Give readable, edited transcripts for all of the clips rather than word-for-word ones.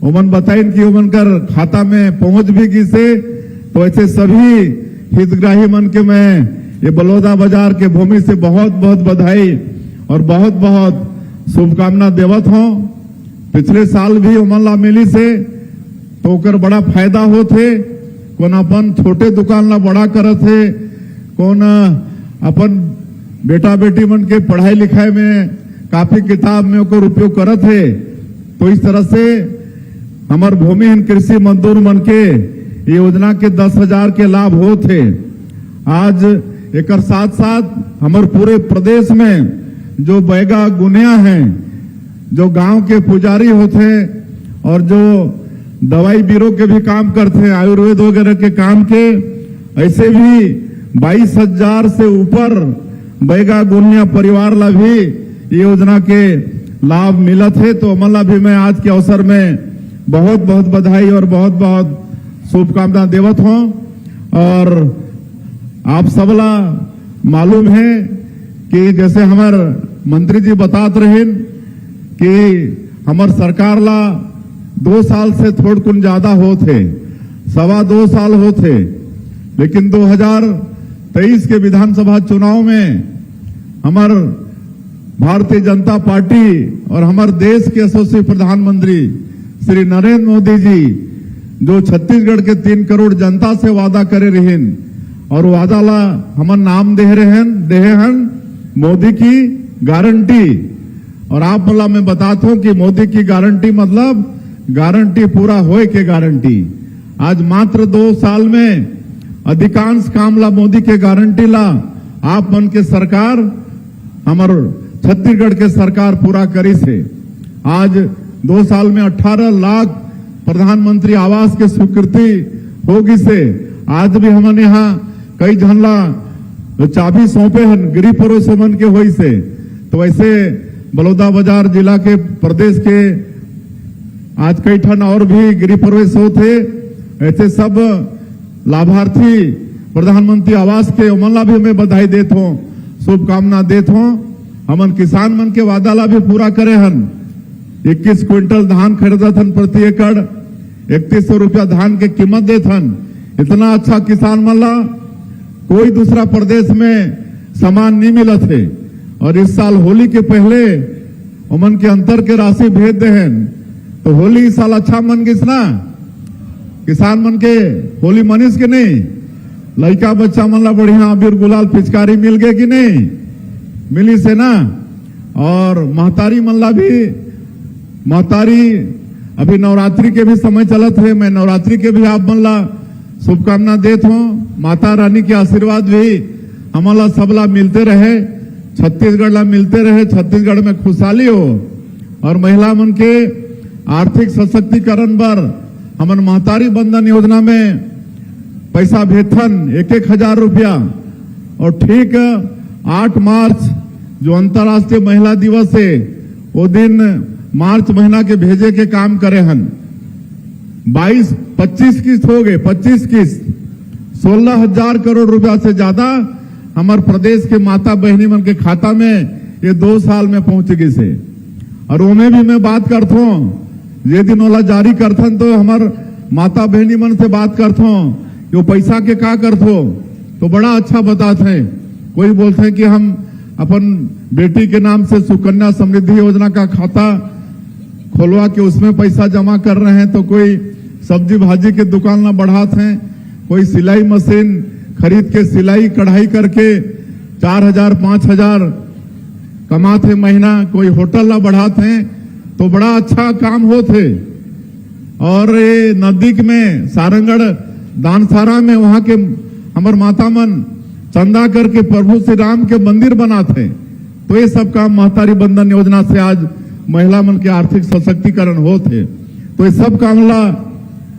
उमन बताइन कि उमन कर खाता में पहुंच भी गई से। तो ऐसे सभी हितग्राही मन के मैं ये बलौदा बाजार के भूमि से बहुत बहुत बधाई और बहुत बहुत शुभकामना देवत हूं। पिछले साल भी उमन ला मिली से तो ओकर बड़ा फायदा होते। कौन अपन छोटे दुकान ला बड़ा करत है, कौन अपन बेटा बेटी मन के पढ़ाई लिखाई में काफी किताब में ओकर उपयोग करत है। तो इस तरह से हमार भूमिहीन कृषि मजदूर मन के योजना के 10,000 के लाभ होते। आज एक साथ साथ हमारे पूरे प्रदेश में जो बैगा गुनिया हैं, जो गांव के पुजारी होते और जो दवाई बीरो के भी काम करते हैं, आयुर्वेद वगैरह के काम के, ऐसे भी 22,000 से ऊपर बैगा गुनिया परिवार ला भी योजना के लाभ मिला थे। तो अमला भी मैं आज के अवसर में बहुत बहुत बधाई और बहुत बहुत शुभकामना देवत हूं। और आप सबला मालूम है कि जैसे हमार मंत्री जी बतात रहे कि हमार सरकार ला 2 साल से थोड़ कुन ज्यादा होते, 2.25 साल होते, लेकिन 2023 के विधानसभा चुनाव में हमार भारतीय जनता पार्टी और हमारे देश के यशस्वी प्रधानमंत्री श्री नरेंद्र मोदी जी जो छत्तीसगढ़ के 3 करोड़ जनता से वादा करे रहें और वादा ला हमन नाम दे रहे हैं मोदी की गारंटी। और आप मला मैं बताता हूं कि मोदी की गारंटी मतलब गारंटी पूरा होए के गारंटी। आज मात्र 2 साल में अधिकांश काम ला मोदी के गारंटी ला आप मन के सरकार हमार छत्तीसगढ़ के सरकार पूरा करी से। आज 2 साल में 18 लाख प्रधानमंत्री आवास के स्वीकृति होगी से। आज भी हमने यहाँ कई झनला चाबी सौंपे हैं गृह प्रवेश मन के होई से। तो वैसे बलौदा बाजार जिला के प्रदेश के आज कई ठन और भी गृह प्रवेश होते। ऐसे सब लाभार्थी प्रधानमंत्री आवास के उमला भी मैं बधाई देता हूँ, शुभकामना देता हूँ। हमन किसान मन के वादा ला भी पूरा करे हन। 21 क्विंटल धान खरीदत हन प्रति एकड़, 3100 रुपया धान के कीमत देत हन। इतना अच्छा किसान मन ला कोई दूसरा प्रदेश में सामान नहीं मिलत है। और इस साल होली के पहले उमन के अंतर के राशि भेज दे हैं। तो होली इस साल अच्छा मन गिस ना, किसान मन के होली मनीष के नहीं, लड़का बच्चा मन ला बढ़िया अबीर गुलाल पिचकारी मिल गए कि नहीं मिली से ना। और महतारी मन ला भी, महतारी अभी नवरात्रि के भी समय चलत है, मैं नवरात्रि के भी आप मन ला शुभकामना देता हूँ। माता रानी के आशीर्वाद भी हमला सबला मिलते रहे, छत्तीसगढ़ ला मिलते रहे, छत्तीसगढ़ में खुशहाली हो। और महिला मन के आर्थिक सशक्तिकरण पर हमन महतारी बंधन योजना में पैसा भेजन 1,000 रुपया। और ठीक 8 मार्च जो अंतर्राष्ट्रीय महिला दिवस है वो दिन मार्च महीना के भेजे के काम करे हन। 25 किस्त हो गए, 25 किस्त 16,000 करोड़ रुपया से ज्यादा हमारे प्रदेश के माता बहनी मन के खाता में ये 2 साल में पहुंच गई से। और उनमें भी मैं बात करता हूँ, ये दिन वाला जारी करथन तो हमार माता बहनी मन से बात करता हूँ कि वो पैसा के का करथो तो बड़ा अच्छा बताते हैं। कोई बोलते हैं कि हम अपन बेटी के नाम से सुकन्या समृद्धि योजना का खाता खोलवा के उसमें पैसा जमा कर रहे हैं। तो कोई सब्जी भाजी के दुकान ना बढ़ाते हैं, कोई सिलाई मशीन खरीद के सिलाई कढ़ाई करके 4,000 5,000 कमाते महीना, कोई होटल ला बढ़ाते हैं। तो बड़ा अच्छा काम होते। और ये नजदीक में सारंगढ़ दानसारा में वहां के हमार माता मन चंदा करके प्रभु श्री राम के मंदिर बनाते। तो ये सब काम महतारी बंधन योजना से आज महिला मन के आर्थिक सशक्तिकरण होते। तो ये सब काम ला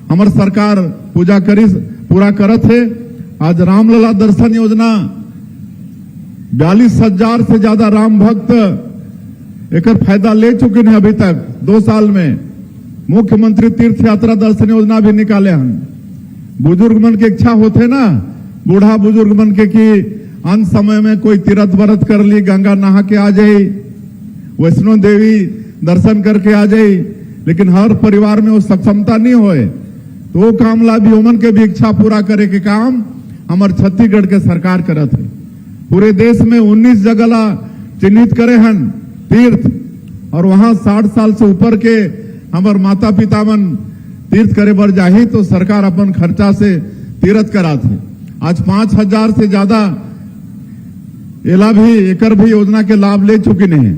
हमार सरकार पूरा करत है। आज रामलला दर्शन योजना 42,000 से ज्यादा राम भक्त एक फायदा ले चुके हैं अभी तक 2 साल में। मुख्यमंत्री तीर्थ यात्रा दर्शन योजना भी निकाले हैं। बुजुर्ग मन के इच्छा होते ना, बूढ़ा बुजुर्ग मन के कि अंत समय में कोई तीर्थ व्रत कर ली, गंगा नहा के आ जाए, वैष्णो देवी दर्शन करके आ जाए, लेकिन हर परिवार में वो सक्षमता नहीं होए, तो वो काम ला भी ओमन के भी इच्छा पूरा करे के काम हमार छत्तीसगढ़ के सरकार करत है। पूरे देश में 19 जगह ला चिन्हित करे हन तीर्थ, और वहां 60 साल से ऊपर के हमार माता पिता मन तीर्थ करे बर जाही तो सरकार अपन खर्चा से तीर्थ करात है। आज 5000 से ज्यादा एला भी एकर भी योजना के लाभ ले चुकी नहीं।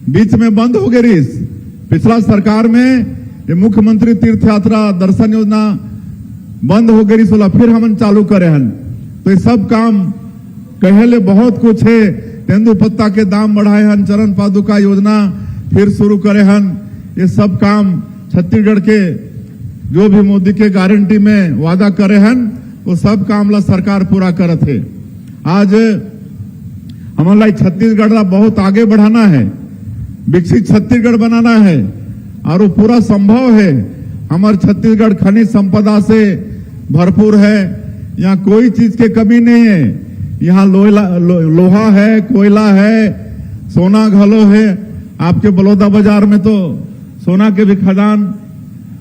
बीच में बंद हो गई रिस, पिछला सरकार में ये मुख्यमंत्री तीर्थ यात्रा दर्शन योजना बंद हो गई, सोला फिर हमन चालू करे हन। तो ये सब काम कहेले बहुत कुछ है, तेंदुपत्ता के दाम बढ़ाए हन, चरण पादुका योजना फिर शुरू करे हन। ये सब काम छत्तीसगढ़ के जो भी मोदी के गारंटी में वादा करे हन वो सब काम ला सरकार पूरा करत है। आज हमारा छत्तीसगढ़ ला बहुत आगे बढ़ाना है, विकसित छत्तीसगढ़ बनाना है, और वो पूरा संभव है। हमारे छत्तीसगढ़ खनिज संपदा से भरपूर है, यहाँ कोई चीज की कमी नहीं है। यहाँ लोहा है, कोयला है, सोना घलो है। आपके बलौदा बाजार में तो सोना के भी खदान,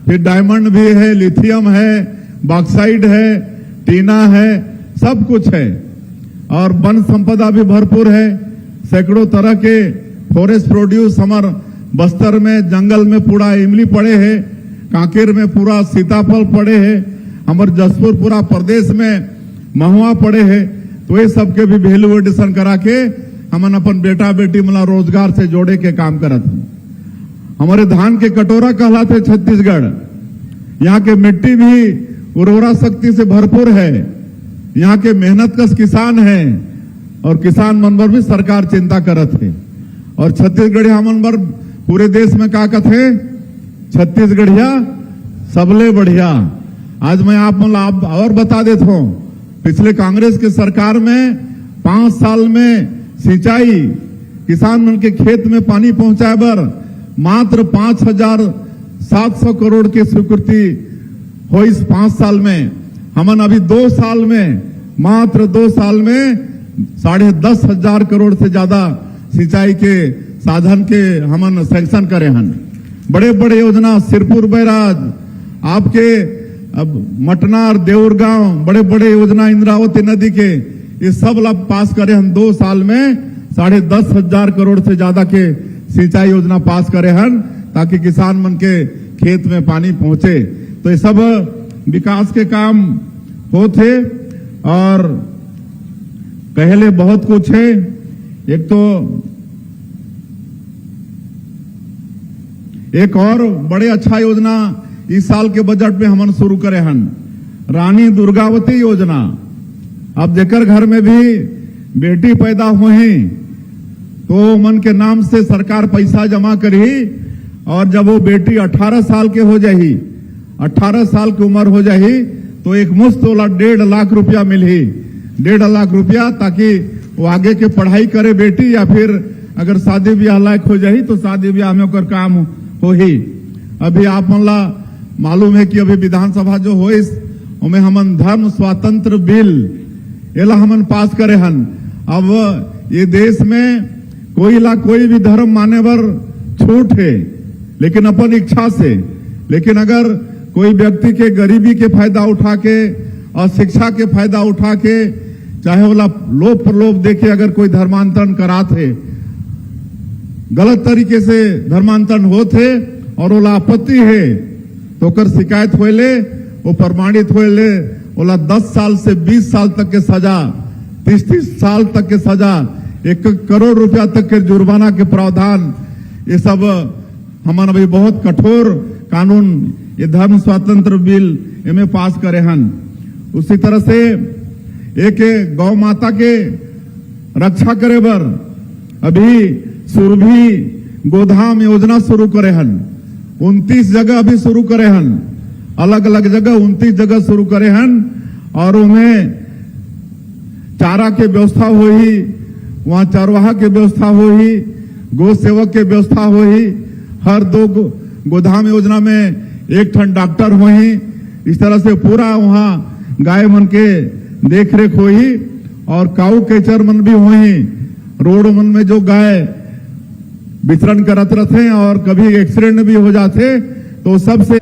फिर डायमंड भी है, लिथियम है, बॉक्साइड है, टीना है, सब कुछ है। और वन संपदा भी भरपूर है, सैकड़ों तरह के फॉरेस्ट प्रोड्यूस हमार बस्तर में जंगल में पूरा इमली पड़े है, कांकेर में पूरा सीताफल पड़े है, हमारे जसपुर पूरा प्रदेश में महुआ पड़े है। तो ये सबके भी वैल्यू एडिशन करा के हमन अपन बेटा बेटी मला रोजगार से जोड़े के काम करत हैं। हमारे धान के कटोरा कहलाते छत्तीसगढ़, यहाँ के मिट्टी भी उर्वरा शक्ति से भरपूर है, यहाँ के मेहनत कश किसान है, और किसान मन पर भी सरकार चिंता करत है। और छत्तीसगढ़िया मन पर पूरे देश में का कथे, छत्तीसगढ़िया सबले बढ़िया। आज मैं आप मतलब और बता देता हूं, पिछले कांग्रेस के सरकार में 5 साल में सिंचाई किसान मन के खेत में पानी पहुंचाए बर मात्र 5700 करोड़ की स्वीकृति हो। इस 5 साल में हमन अभी 2 साल में, मात्र 2 साल में 10,500 करोड़ से ज्यादा सिंचाई के साधन के हमन सैंक्शन करे हन। बड़े बड़े योजना, सिरपुर बैराज, आपके अब मटनार देउरगांव, बड़े बड़े योजना इंद्रावती नदी के, ये सब लाभ पास करे हन। 2 साल में 10,500 करोड़ से ज्यादा के सिंचाई योजना पास करे हन, ताकि किसान मन के खेत में पानी पहुंचे। तो ये सब विकास के काम होते, और कहले बहुत कुछ है। एक तो एक और बड़े अच्छा योजना इस साल के बजट में हमन शुरू करे हन, रानी दुर्गावती योजना। अब जेकर घर में भी बेटी पैदा हुई तो मन के नाम से सरकार पैसा जमा करी, और जब वो बेटी 18 साल के हो जाही, 18 साल की उम्र हो जाही, तो एक मुश्त वाला 1.5 लाख रुपया मिली, 1.5 लाख रुपया, ताकि वो आगे के पढ़ाई करे बेटी, या फिर अगर शादी ब्याह लायक हो जाही तो शादी ब्याह में ओकर काम हो ही। अभी आप मन ला मालूम है कि अभी विधानसभा जो हो उनमें हमन धर्म स्वातंत्र बिल एला हमन पास करे हन। अब ये देश में कोई भी धर्म माने बर छूट है, लेकिन अपन इच्छा से। लेकिन अगर कोई व्यक्ति के गरीबी के फायदा उठा के और शिक्षा के फायदा उठा के, चाहे वाला लोभ प्रलोभ देखे अगर कोई धर्मांतरण कराते, गलत तरीके से धर्मांतरण होते और ओला आपत्ति है, तो ओकर शिकायत होले, वो प्रमाणित होले, ओला 10 साल से 20 साल तक के सजा, 30 साल तक के सजा, 1 करोड़ रुपया तक के जुर्माना के प्रावधान, ये सब हमन अभी बहुत कठोर कानून ये धर्म स्वतंत्र बिल इनमें पास करे हन। उसी तरह से एक गौ माता के रक्षा करे बर अभी सुरभि गोधाम योजना शुरू करे हन। 29 जगह अभी शुरू करे हन, अलग अलग जगह 29 जगह शुरू करे हन, और उन्हें चारा के व्यवस्था हो ही, वहां चरवाहा के व्यवस्था हो ही, गो सेवक के व्यवस्था हो ही, हर 2 गोधाम योजना में 1 ठन डॉक्टर हो ही। इस तरह से पूरा वहां गाय मन के देख रेख हो ही, और काऊ केचर मन भी हो ही। रोड मन में जो गाय विचरण करत रहते और कभी एक्सीडेंट भी हो जाते तो सबसे